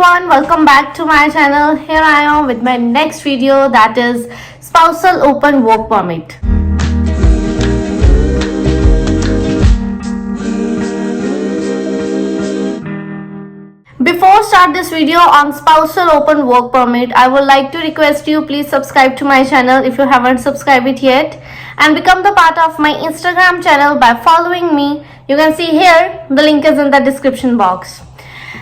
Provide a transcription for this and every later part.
everyone, welcome back to my channel. Here I am with my next video, that is Spousal Open Work Permit. Before start this video on Spousal Open Work Permit, I would like to request you please subscribe to my channel if you haven't subscribed it yet, and become the part of my Instagram channel by following me. You can see here, the link is in the description box.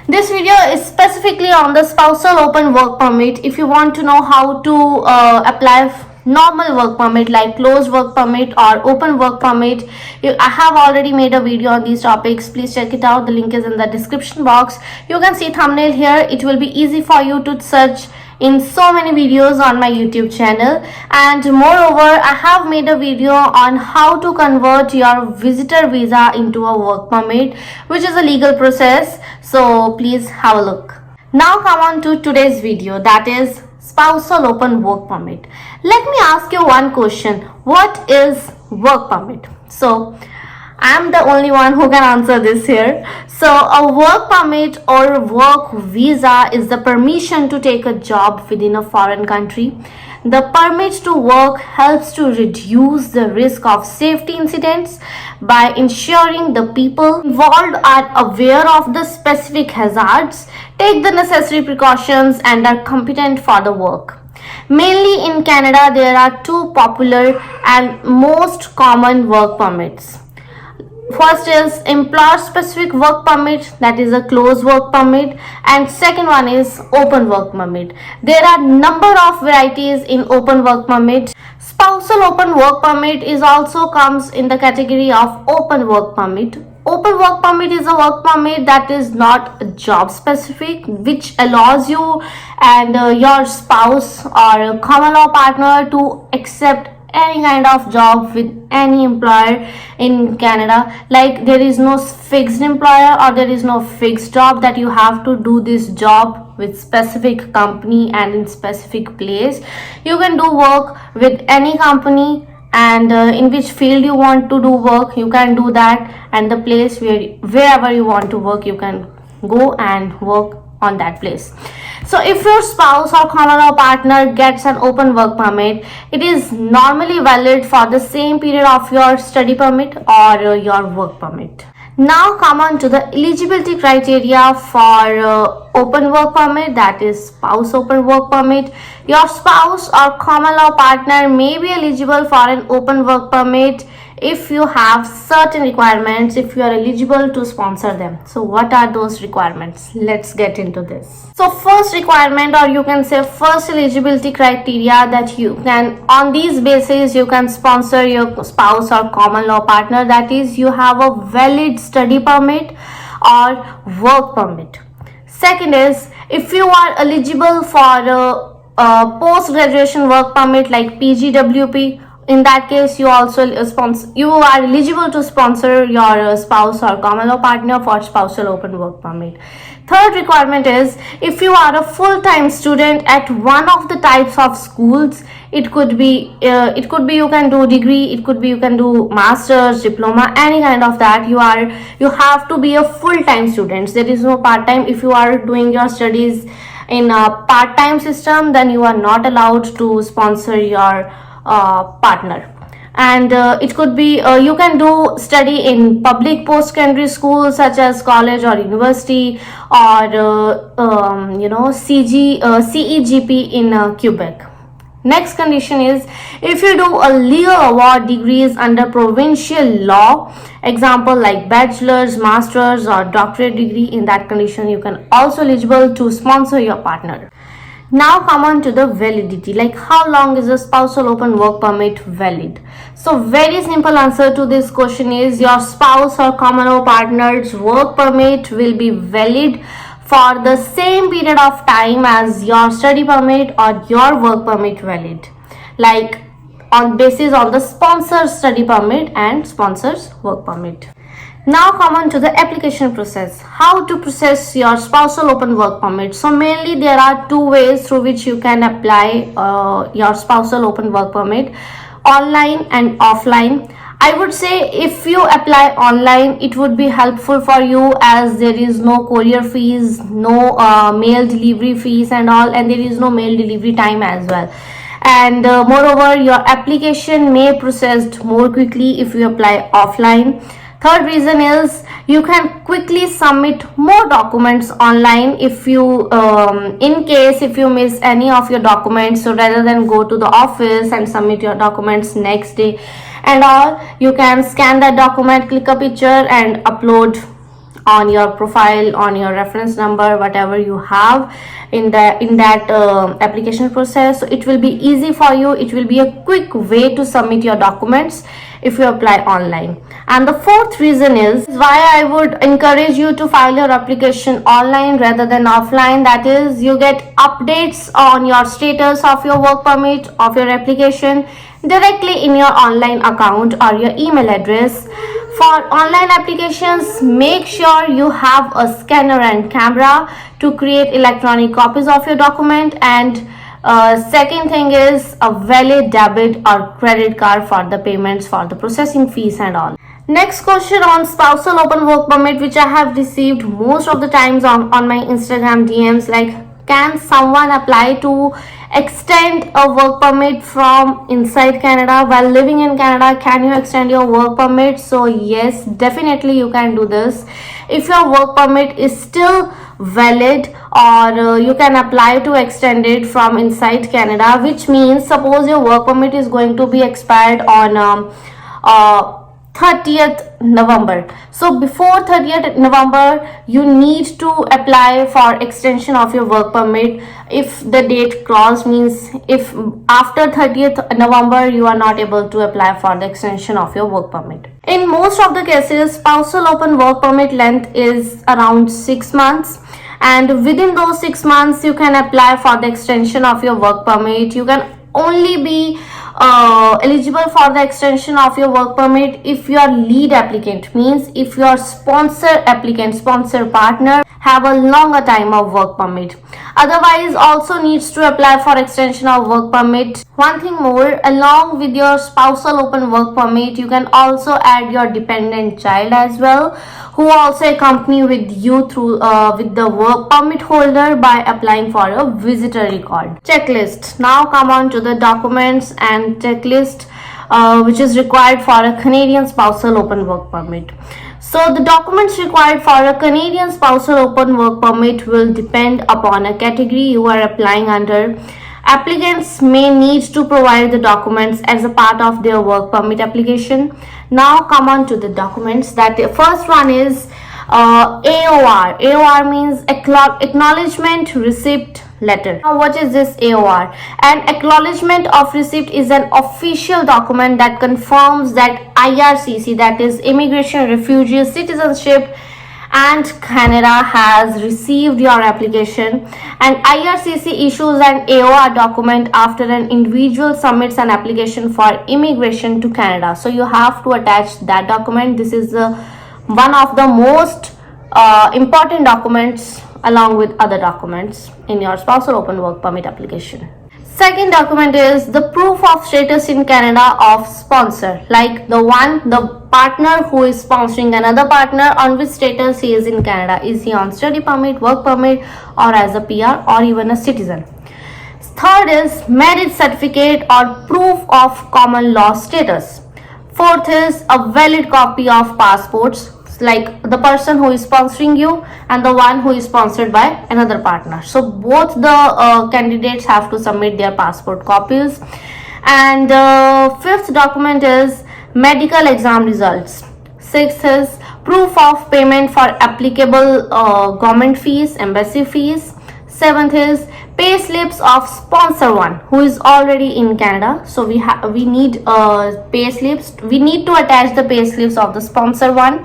This video is specifically on the Spousal Open Work Permit. If you want to know how to apply normal work permit like closed work permit or open work permit, I have already made a video on these topics. Please check it out. The link is in the description box. You can see thumbnail here. It will be easy for you to search in so many videos on my YouTube channel, and moreover I have made a video on how to convert your visitor visa into a work permit, which is a legal process, so please have a look. Now come on to today's video, that is Spousal Open Work Permit. Let me ask you one question. What is work permit? So I'm the only one who can answer this here. So a work permit or work visa is the permission to take a job within a foreign country. The permit to work helps to reduce the risk of safety incidents by ensuring the people involved are aware of the specific hazards, take the necessary precautions, and are competent for the work. Mainly in Canada, there are two popular and most common work permits. First is employer specific work permit, that is a closed work permit, and second one is open work permit. There are number of varieties in open work permit. Spousal open work permit is also comes in the category of open work permit. Open work permit is a work permit that is not job specific, which allows you and your spouse or common law partner to accept any kind of job with any employer in Canada. Like there is no fixed employer or there is no fixed job that you have to do this job with specific company and in specific place. You can do work with any company, and in which field you want to do work, you can do that, and the place wherever you want to work, you can go and work on that place. So if your spouse or common law partner gets an open work permit, it is normally valid for the same period of your study permit or your work permit. Now come on to the eligibility criteria for open work permit, that is spouse open work permit. Your spouse or common law partner may be eligible for an open work permit if you have certain requirements, if you are eligible to sponsor them. So what are those requirements? Let's get into this. So first requirement, or you can say first eligibility criteria, that you can, on these basis you can sponsor your spouse or common law partner, that is you have a valid study permit or work permit. Second is, if you are eligible for a post-graduation work permit like PGWP, in that case you also you are eligible to sponsor your spouse or common law partner for spousal open work permit. Third requirement is, if you are a full-time student at one of the types of schools, it could be you can do degree, it could be you can do master's, diploma, any kind of that. You have to be a full-time student. There is no part-time. If you are doing your studies in a part-time system, then you are not allowed to sponsor your partner. And it could be you can do study in public post-secondary schools such as college or university, or CEGP in Quebec. Next condition is, if you do a legal award degrees under provincial law, example like bachelor's, master's or doctorate degree, in that condition you can also eligible to sponsor your partner. Now come on to the validity, like how long is a spousal open work permit valid? So very simple answer to this question is, your spouse or common law partner's work permit will be valid for the same period of time as your study permit or your work permit valid, like on basis on the sponsor's study permit and sponsor's work permit. Now come on to the application process. How to process your spousal open work permit? So mainly there are two ways through which you can apply your spousal open work permit, online and offline. I would say if you apply online, it would be helpful for you as there is no courier fees, no mail delivery fees and all, and there is no mail delivery time as well. And moreover, your application may processed more quickly if you apply offline. Third reason is you can quickly submit more documents online if you in case if you miss any of your documents. So rather than go to the office and submit your documents next day and all, you can scan that document, click a picture and upload on your profile, on your reference number, whatever you have in that application process. So it will be easy for you. It will be a quick way to submit your documents if you apply online. And the fourth reason is why I would encourage you to file your application online rather than offline. That is, you get updates on your status of your work permit, of your application directly in your online account or your email address. For online applications, make sure you have a scanner and camera to create electronic copies of your document. And second thing is a valid debit or credit card for the payments for the processing fees and all. Next question on spousal open work permit, which I have received most of the times on my Instagram DMs, like, can someone apply to extend a work permit from inside Canada while living in Canada? Can you extend your work permit? So yes, definitely you can do this. If your work permit is still valid, or you can apply to extend it from inside Canada, which means suppose your work permit is going to be expired on 30th November. So before 30th November, you need to apply for extension of your work permit. If the date crossed, means if after 30th November you are not able to apply for the extension of your work permit. In most of the cases, spousal open work permit length is around 6 months. And within those 6 months, you can apply for the extension of your work permit. You can only be eligible for the extension of your work permit if your lead applicant, means if your sponsor applicant, sponsor partner have a longer time of work permit. Otherwise, also needs to apply for extension of work permit. One thing more, along with your spousal open work permit, you can also add your dependent child as well, who also accompany with you through with the work permit holder by applying for a visitor record. Checklist. Now come on to the documents and checklist which is required for a Canadian spousal open work permit. So the documents required for a Canadian spousal open work permit will depend upon a category you are applying under. Applicants may need to provide the documents as a part of their work permit application. Now come on to the documents. That the first one is AOR. AOR means acknowledgement receipt letter. Now what is this AOR? An acknowledgement of receipt is an official document that confirms that IRCC, that is Immigration, Refugees, Citizenship and Canada, has received your application. And IRCC issues an AOR document after an individual submits an application for immigration to Canada. So you have to attach that document. This is one of the most important documents along with other documents in your spousal open work permit application. Second document is the proof of status in Canada of sponsor, like the partner who is sponsoring another partner, on which status he is in Canada. Is he on study permit, work permit, or as a PR, or even a citizen? Third is marriage certificate or proof of common law status. Fourth is a valid copy of passports, like the person who is sponsoring you and the one who is sponsored by another partner. So both the candidates have to submit their passport copies. And fifth document is medical exam results. Sixth is proof of payment for applicable government fees, embassy fees. Seventh is pay slips of sponsor one who is already in Canada. So we need pay slips. We need to attach the pay slips of the sponsor one.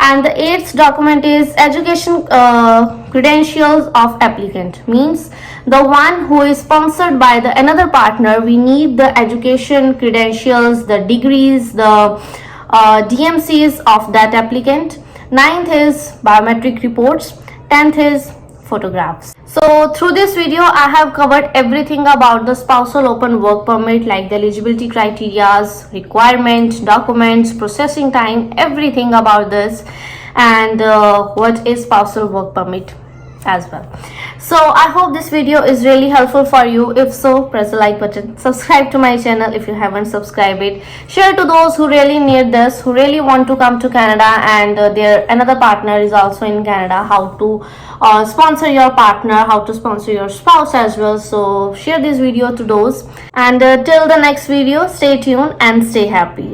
And the eighth document is education credentials of applicant, means the one who is sponsored by the another partner. We need the education credentials, the degrees, the DMCs of that applicant. Ninth is biometric reports. 10th is photographs. So through this video I have covered everything about the spousal open work permit, like the eligibility criteria, requirements, documents, processing time, everything about this, and what is spousal work permit as well. So I hope this video is really helpful for you. If so, press the like button, subscribe to my channel if you haven't subscribed it, share to those who really need this, who really want to come to Canada, and their another partner is also in Canada, how to sponsor your partner, how to sponsor your spouse as well. So share this video to those, and till the next video, stay tuned and stay happy.